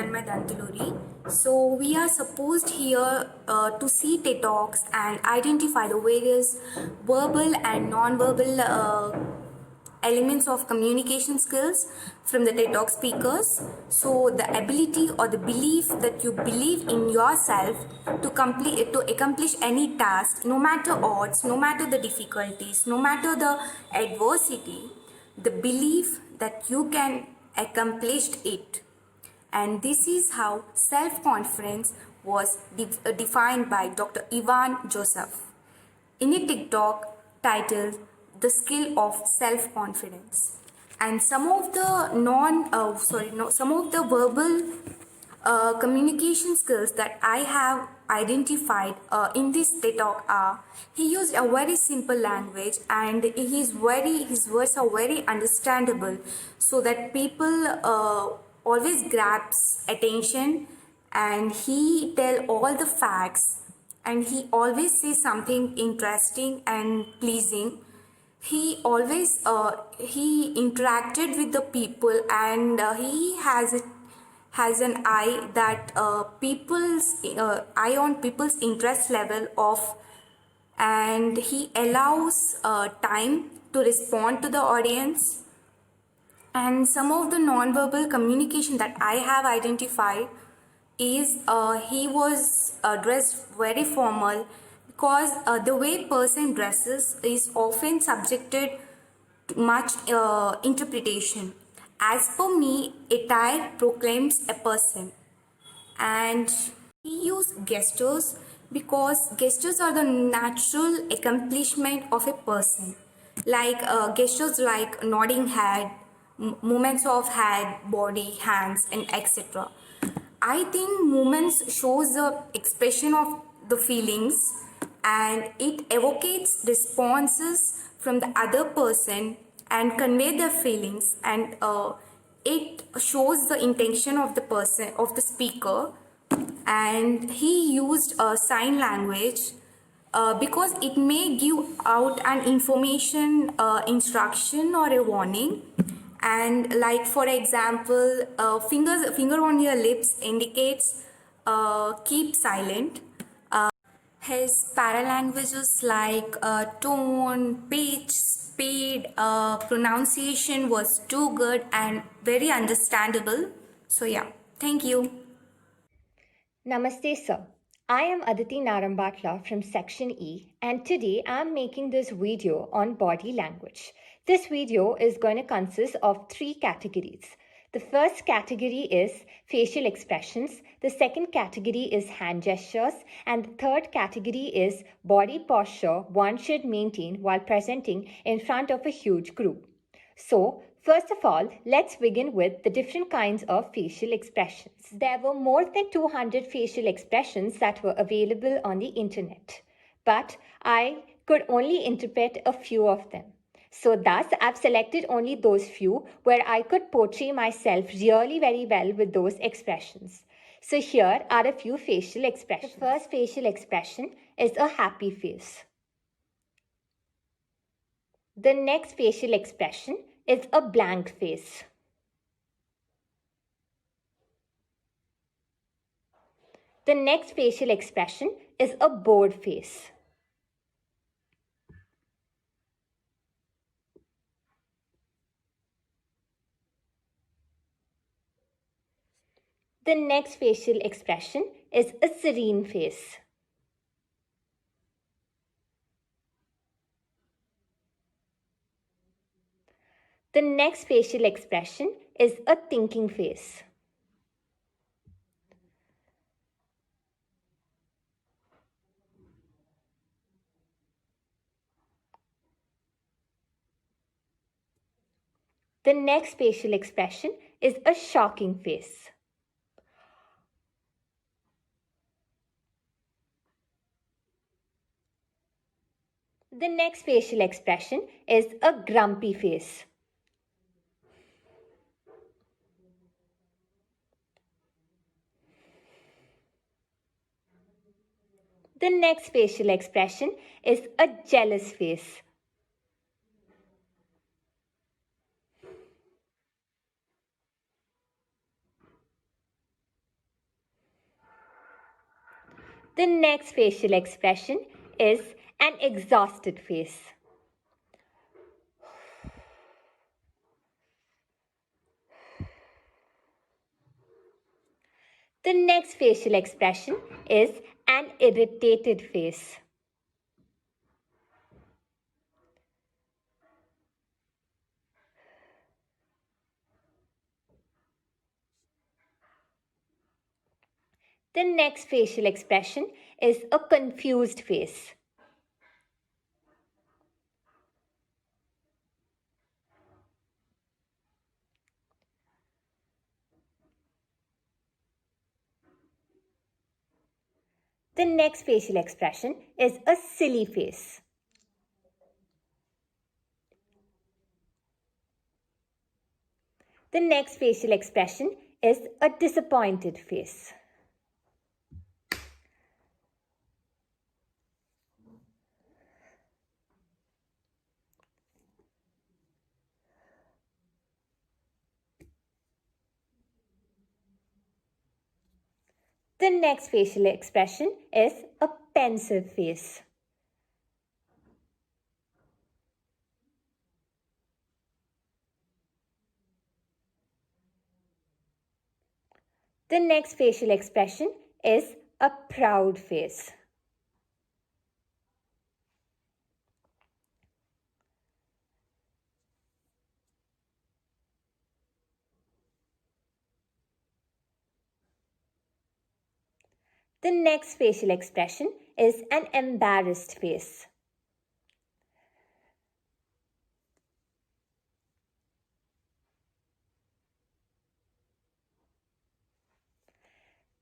Dantuluri. So we are supposed here to see TED Talks and identify the various verbal and non-verbal elements of communication skills from the TED Talk speakers. So the ability or the belief that you believe in yourself to accomplish any task, no matter odds, no matter the difficulties, no matter the adversity, the belief that you can accomplish it. And this is how self-confidence was defined by Dr. Ivan Joseph in a TikTok titled The Skill of Self-Confidence. And some of the some of the verbal communication skills that I have identified in this TED Talk are: he used a very simple language and his words are very understandable, so that people always grabs attention, and he tell all the facts, and he always says something interesting and pleasing. He always he interacted with the people, and he has an eye that people's eye on people's interest level of, and he allows time to respond to the audience. And some of the non-verbal communication that I have identified is he was dressed very formal, because the way person dresses is often subjected to much interpretation. As per me, attire proclaims a person, and he used gestures because gestures are the natural accomplishment of a person, like gestures like nodding head, movements of head, body, hands, and etc. I think movements shows the expression of the feelings, and it evocates responses from the other person and convey their feelings, and it shows the intention of the person, of the speaker. And he used sign language because it may give out an information, instruction, or a warning. And like for example, finger on your lips indicates keep silent. His paralanguages like tone, pitch, speed, pronunciation was too good and very understandable. So yeah, thank you. Namaste, sir. I am Aditi Narambatla from Section E, and today I am making this video on body language. This video is going to consist of 3 categories. The first category is facial expressions, the second category is hand gestures, and the third category is body posture one should maintain while presenting in front of a huge group. So, first of all, let's begin with the different kinds of facial expressions. There were more than 200 facial expressions that were available on the internet, but I could only interpret a few of them. So thus, I've selected only those few where I could portray myself really very well with those expressions. So here are a few facial expressions. The first facial expression is a happy face. The next facial expression is a blank face. The next facial expression is a bored face. The next facial expression is a serene face. The next facial expression is a thinking face. The next facial expression is a shocking face. The next facial expression is a grumpy face. The next facial expression is a jealous face. The next facial expression is an exhausted face. The next facial expression is an irritated face. The next facial expression is a confused face. The next facial expression is a silly face. The next facial expression is a disappointed face. The next facial expression is a pensive face. The next facial expression is a proud face. The next facial expression is an embarrassed face.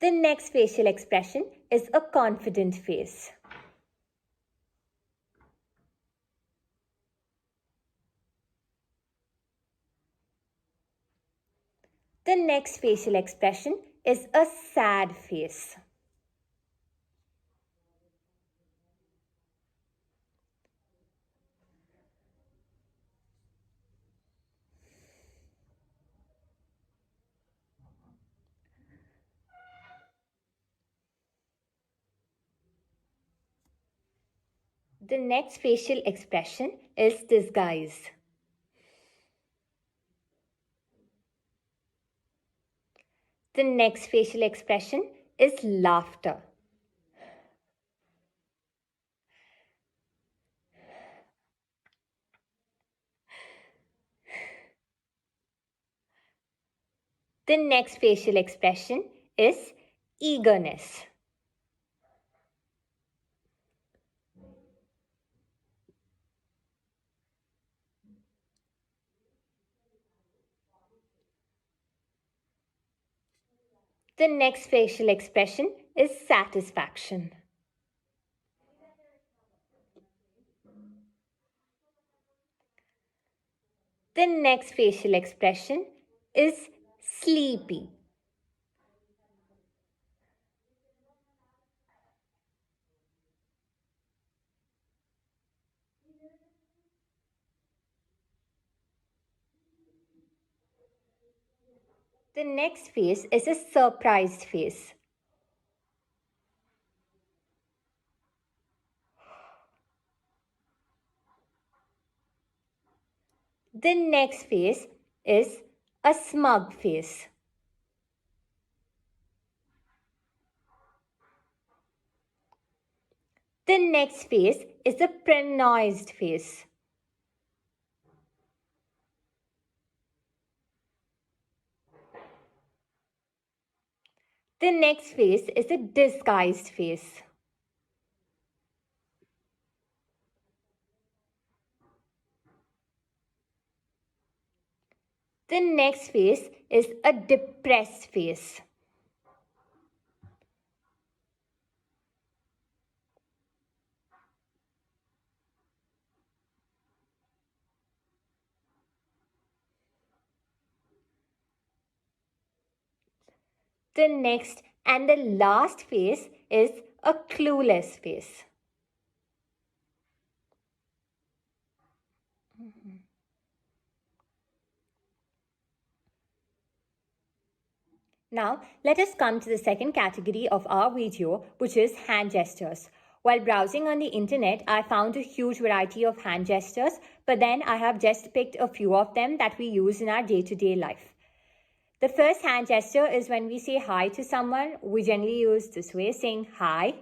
The next facial expression is a confident face. The next facial expression is a sad face. The next facial expression is disguise. The next facial expression is laughter. The next facial expression is eagerness. The next facial expression is satisfaction. The next facial expression is sleepy. The next face is a surprised face. The next face is a smug face. The next face is a pronounced face. The next face is a disguised face. The next face is a depressed face. The next and the last face is a clueless face. Now, let us come to the second category of our video, which is hand gestures. While browsing on the internet, I found a huge variety of hand gestures, but then I have just picked a few of them that we use in our day-to-day life. The first hand gesture is when we say hi to someone. We generally use this way, saying hi.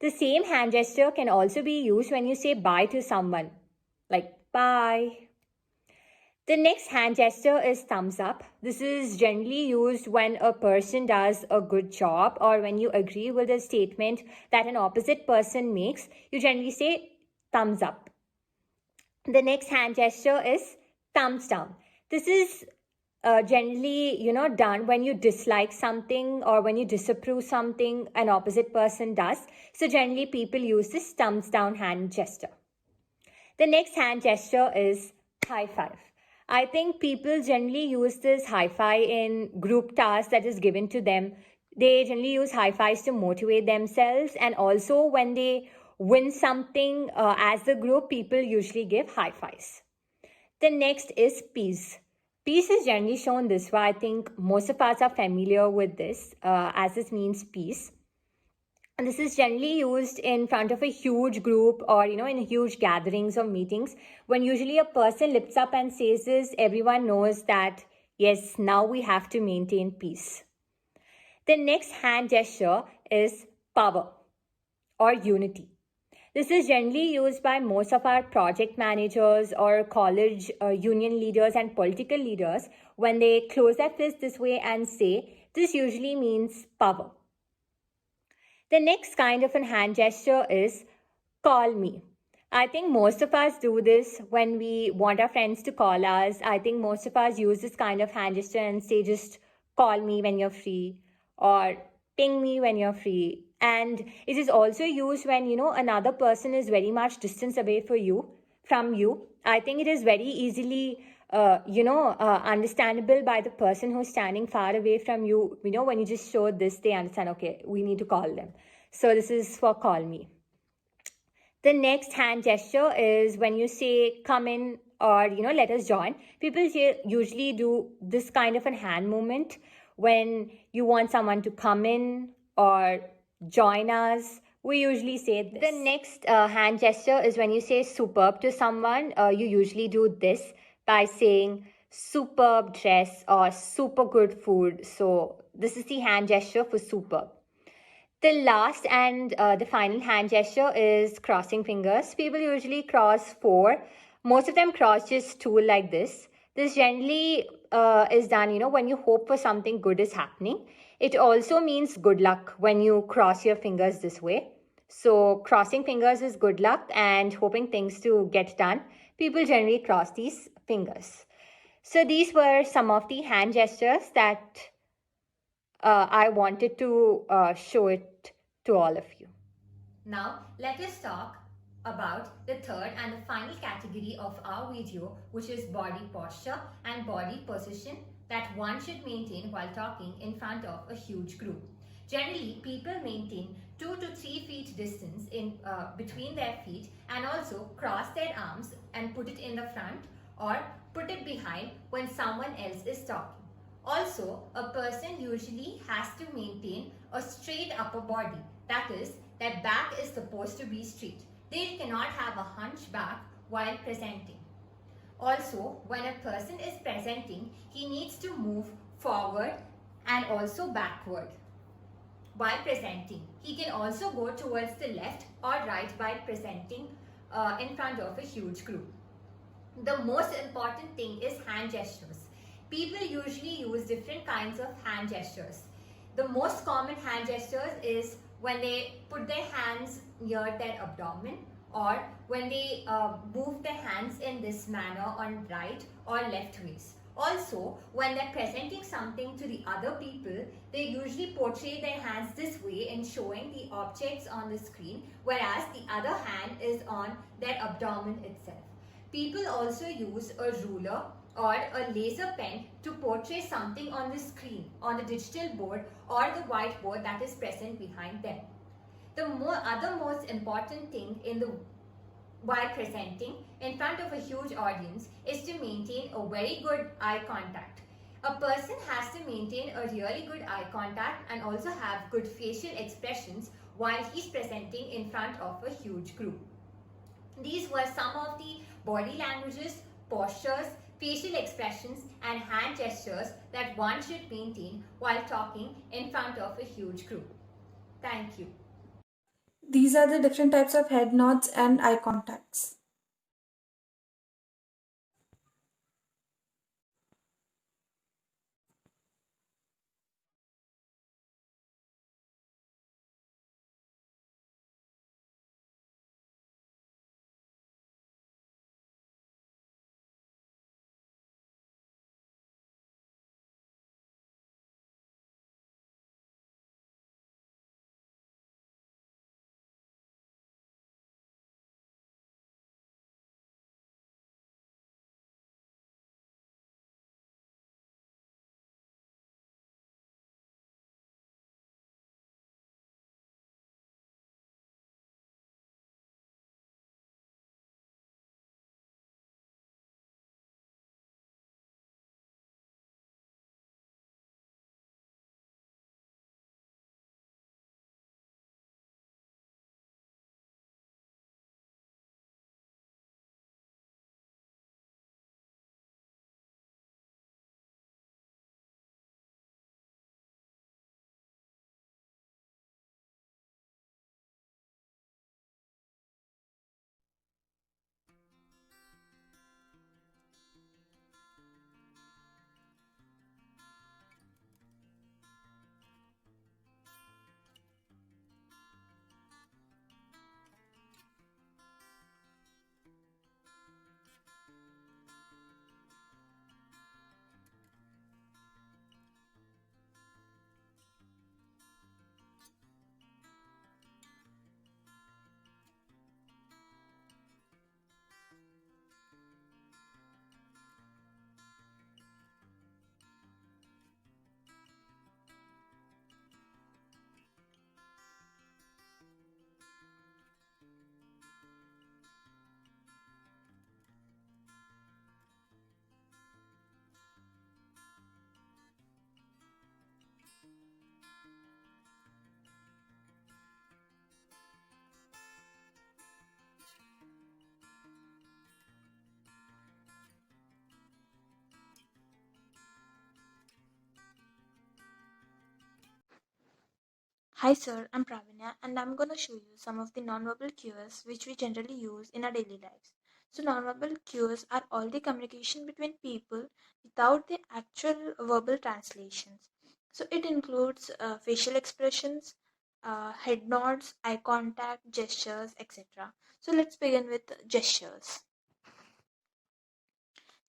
The same hand gesture can also be used when you say bye to someone, like bye. The next hand gesture is thumbs up. This is generally used when a person does a good job or when you agree with a statement that an opposite person makes. You generally say thumbs up. The next hand gesture is thumbs down. This is generally, done when you dislike something or when you disapprove something an opposite person does. So generally people use this thumbs down hand gesture. The next hand gesture is high five. I think people generally use this high five in group tasks that is given to them. They generally use high fives to motivate themselves, and also when they win something as a group, people usually give high fives. The next is peace. Peace is generally shown this way. I think most of us are familiar with this as this means peace. And this is generally used in front of a huge group or, in huge gatherings or meetings. When usually a person lifts up and says this, everyone knows that, yes, now we have to maintain peace. The next hand gesture is power or unity. This is generally used by most of our project managers or college union leaders and political leaders when they close their fist this way and say, this usually means power. The next kind of a hand gesture is call me. I think most of us do this when we want our friends to call us. I think most of us use this kind of hand gesture and say just call me when you're free or ping me when you're free. And it is also used when, another person is very much distance away from you. I think it is very easily understandable by the person who's standing far away from you. When you just show this, they understand, okay, we need to call them. So this is for call me. The next hand gesture is when you say come in or, let us join. People usually do this kind of a hand movement when you want someone to come in or join us. We usually say this. The next hand gesture is when you say superb to someone. You usually do this by saying superb dress or super good food. So this is the hand gesture for superb. The last and the final hand gesture is crossing fingers. People usually cross 4. Most of them cross just 2 like this. This generally is done, when you hope for something good is happening. It also means good luck when you cross your fingers this way. So crossing fingers is good luck and hoping things to get done. People generally cross these fingers. So these were some of the hand gestures that I wanted to show it to all of you. Now let us talk about the third and the final category of our video, which is body posture and body position that one should maintain while talking in front of a huge group. Generally, people maintain 2 to 3 feet distance in between their feet and also cross their arms and put it in the front or put it behind when someone else is talking. Also, a person usually has to maintain a straight upper body. That is, their back is supposed to be straight. They cannot have a hunch back while presenting. Also, when a person is presenting, he needs to move forward and also backward while presenting. He can also go towards the left or right while presenting in front of a huge group. The most important thing is hand gestures. People usually use different kinds of hand gestures. The most common hand gestures is when they put their hands near their abdomen or when they move their hands in this manner on right or left ways. Also, when they're presenting something to the other people, they usually portray their hands this way in showing the objects on the screen, whereas the other hand is on their abdomen itself. People also use a ruler or a laser pen to portray something on the screen, on the digital board or the whiteboard that is present behind them. The other most important thing while presenting in front of a huge audience is to maintain a very good eye contact. A person has to maintain a really good eye contact and also have good facial expressions while he's presenting in front of a huge group. These were some of the body languages, postures, facial expressions, and hand gestures that one should maintain while talking in front of a huge group. Thank you. These are the different types of head nods and eye contacts. Hi sir, I'm Pravinya and I'm gonna show you some of the nonverbal cues which we generally use in our daily lives. So nonverbal cues are all the communication between people without the actual verbal translations. So it includes facial expressions, head nods, eye contact, gestures, etc. So let's begin with gestures.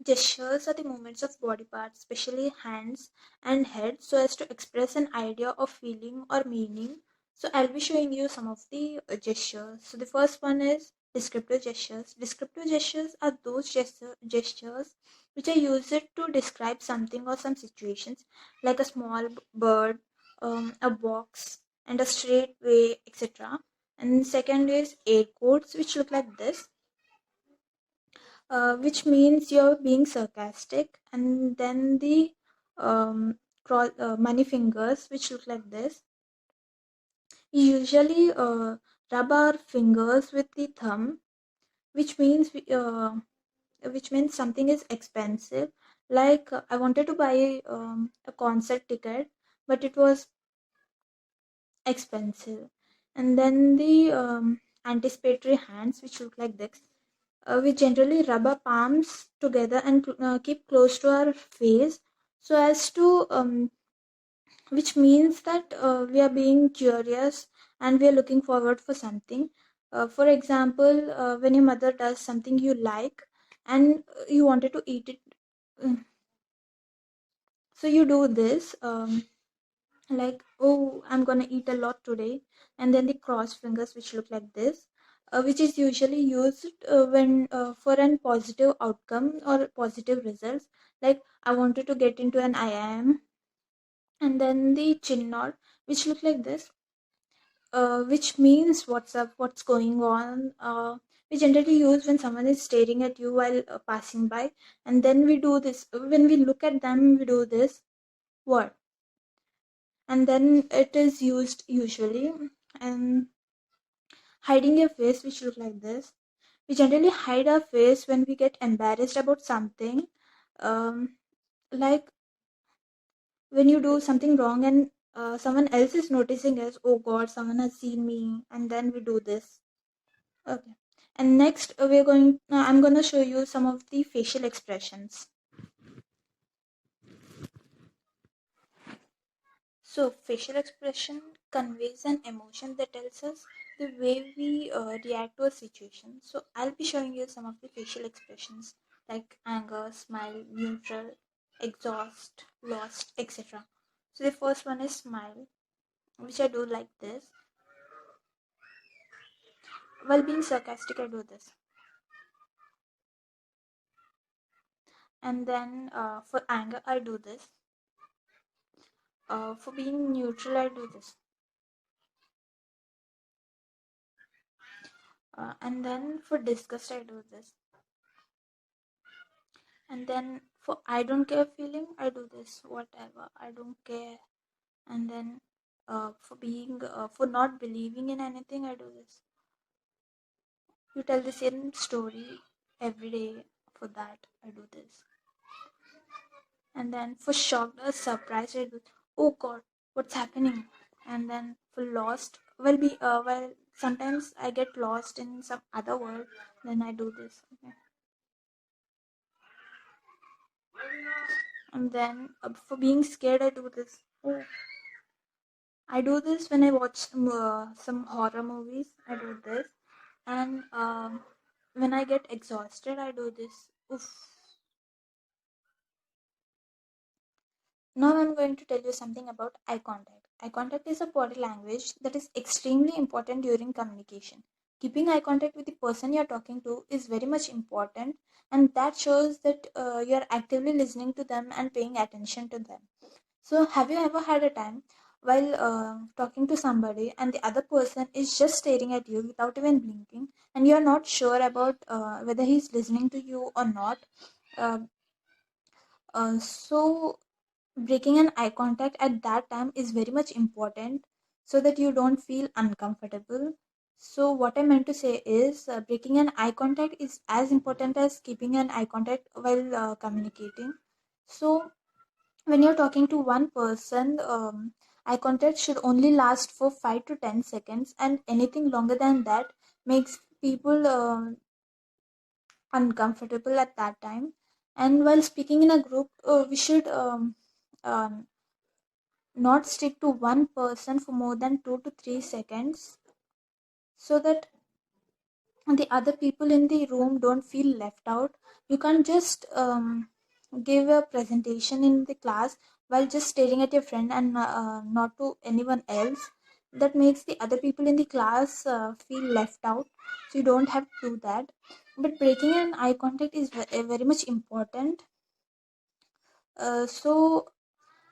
Gestures are the movements of body parts, especially hands and head, so as to express an idea of feeling or meaning. So I'll be showing you some of the gestures. So the first one is descriptive gestures. Descriptive gestures are those gestures which are used to describe something or some situations, like a small bird, a box, and a straight way, etc. And second is air quotes, which look like this, which means you're being sarcastic, and then the money fingers, which look like this. We usually rub our fingers with the thumb, which means something is expensive. Like I wanted to buy a concert ticket, but it was expensive. And then the anticipatory hands, which look like this. We generally rub our palms together and keep close to our face, so as to which means that we are being curious and we are looking forward for something. For example, when your mother does something you like and you wanted to eat it, uh, so you do this, like, oh, I'm gonna eat a lot today, and then the cross fingers, which look like this, which is usually used when for an positive outcome or positive results, like I wanted to get into an IIM. And then the chin nod, which look like this, which means what's up, what's going on, we generally use when someone is staring at you while passing by, and then we do this when we look at them. We do this word, and then it is used usually. And hiding your face, which look like this. We generally hide our face when we get embarrassed about something, like when you do something wrong and someone else is noticing us. Oh God, someone has seen me, and then we do this. Okay. And next, I'm gonna show you some of the facial expressions. So, facial expression conveys an emotion that tells us the way we react to a situation. So, I'll be showing you some of the facial expressions like anger, smile, neutral, exhaust, lost, etc. So, the first one is smile, which I do like this. While being sarcastic, I do this. And then for anger, I do this. For being neutral, I do this. And then for disgust, I do this. And then for I don't care feeling, I do this. Whatever, I don't care. And then for not believing in anything, I do this. You tell the same story every day. For that, I do this. And then for shocked or surprised, I do, oh God, what's happening? And then for lost, well, sometimes I get lost in some other world, then I do this. Okay. And then for being scared, I do this. Oh, I do this when I watch some horror movies. I do this, and when I get exhausted, I do this. Oof. Now I'm going to tell you something about eye contact. Eye contact is a body language that is extremely important during communication. Keeping eye contact with the person you're talking to is very much important, and that shows that you're actively listening to them and paying attention to them. So, have you ever had a time while talking to somebody and the other person is just staring at you without even blinking, and you're not sure about whether he's listening to you or not? Uh, so, breaking an eye contact at that time is very much important so that you don't feel uncomfortable. So, what I meant to say is breaking an eye contact is as important as keeping an eye contact while communicating. So, when you're talking to one person, eye contact should only last for 5 to 10 seconds, and anything longer than that makes people uncomfortable at that time. And while speaking in a group, we should um, not stick to one person for more than 2 to 3 seconds so that the other people in the room don't feel left out. You can't just give a presentation in the class while just staring at your friend and not to anyone else. That makes the other people in the class feel left out. So you don't have to do that. But breaking an eye contact is very much important. So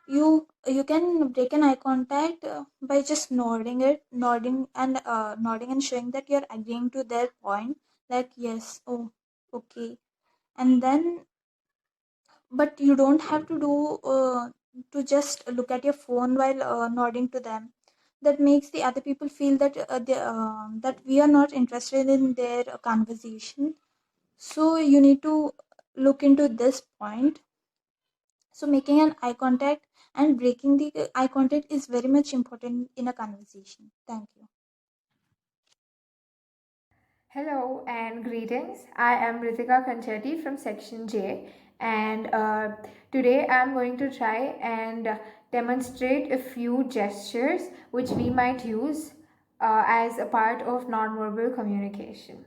you can break an eye contact by just nodding and showing that you're agreeing to their point, like yes, oh, okay. And then, but you don't have to do to just look at your phone while nodding to them. That makes the other people feel that that we are not interested in their conversation. So you need to look into this point. So making an eye contact and breaking the eye contact is very much important in a conversation. Thank you. Hello and greetings. I am Ritika Kanchetti from Section J, and today I am going to try and demonstrate a few gestures which we might use as a part of nonverbal communication.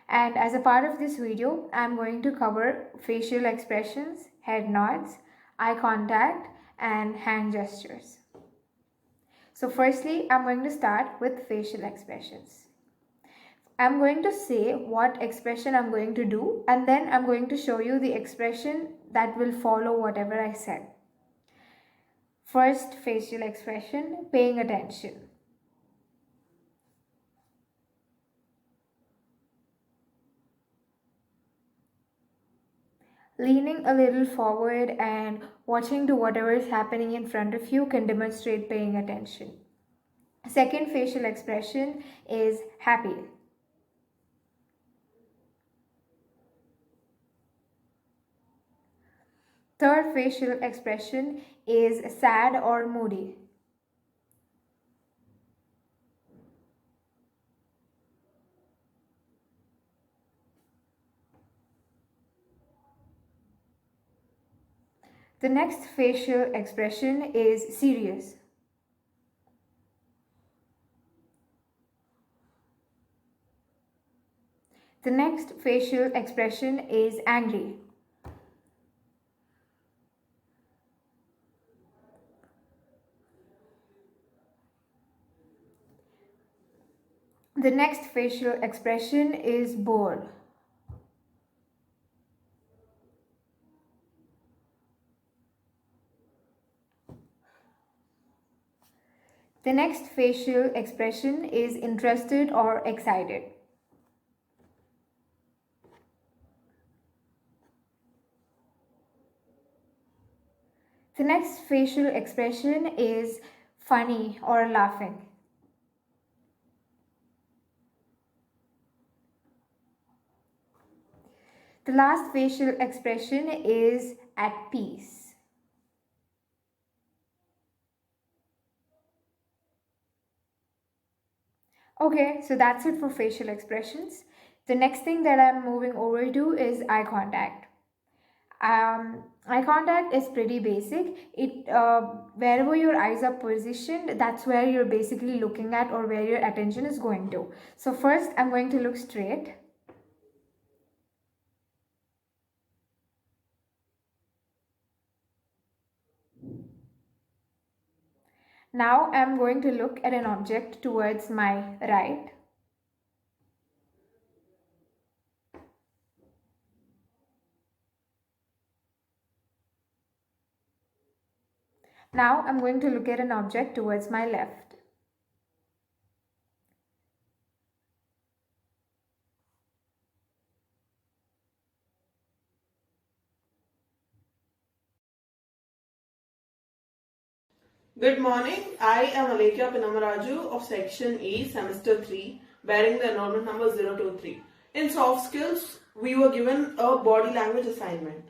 And as a part of this video, I am going to cover facial expressions, head nods, eye contact, and hand gestures. So firstly, I'm going to start with facial expressions. I'm going to say what expression I'm going to do, and then I'm going to show you the expression that will follow whatever I said. First facial expression, paying attention. Leaning a little forward and watching to whatever is happening in front of you can demonstrate paying attention. Second facial expression is happy. Third facial expression is sad or moody. The next facial expression is serious. The next facial expression is angry. The next facial expression is bored. The next facial expression is interested or excited. The next facial expression is funny or laughing. The last facial expression is at peace. Okay, so that's it for facial expressions. The next thing that I'm moving over to is eye contact. Eye contact is pretty basic. Wherever your eyes are positioned, that's where you're basically looking at or where your attention is going to. So first, I'm going to look straight. Now I'm going to look at an object towards my right. Now I'm going to look at an object towards my left. Good morning. I am Alekia Pinamaraju of Section E, Semester 3, bearing the enrollment number 023. In soft skills, we were given a body language assignment.